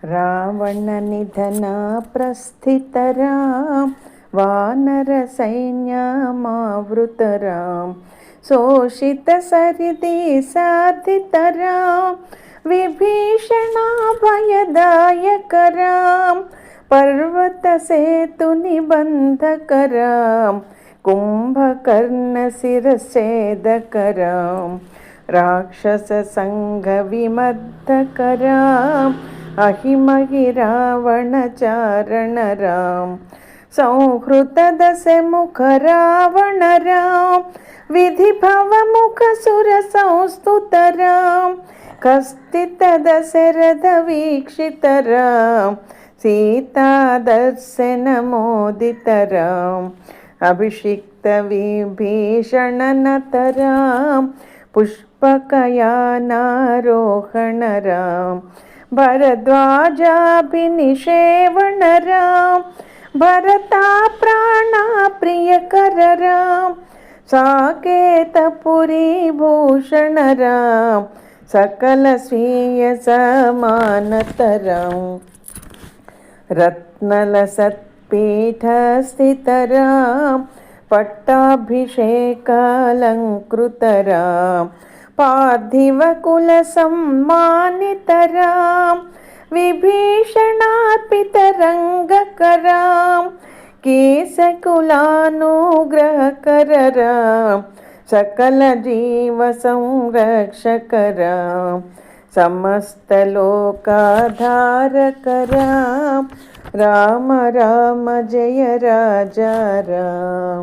రావణనిధనా ప్రస్థితరాం వానరసైన్యమావృతరాం శోషితసరిది సాధితరాం విభీషణాభయదాయకరాం పర్వతసేతునిబంధకరాం కుంభకర్ణశిరశ్ఛేదకరాం రాక్షససంఘవిమద్దకరాం अहिमहिरावणचारणराम संहृतदशमुखरावणराम विधिभवमुखसुरसंस्तुतराम कस्तितदशरथवीक्षितराम सीतादर्शनमोदितराम अभिषिक्तविभीषणनतराम पुष्पकयानारोहणराम भरद्वाजाभिनिषेवणराम भरता प्राणप्रियकरराम साकेतपुरीभूषणराम सकलस्वीयसमानतराम रत्नलसत्पीठस्थितराम पट्टाभिषेकालङ्कृतराम पार्थिवकुलसम्मानितरां विभीषणार्पितरङ्गकरां केशकुलानुग्रहकररां सकलजीवसंरक्षकरां समस्तलोकाधारकरां राम राम जय राजा राम।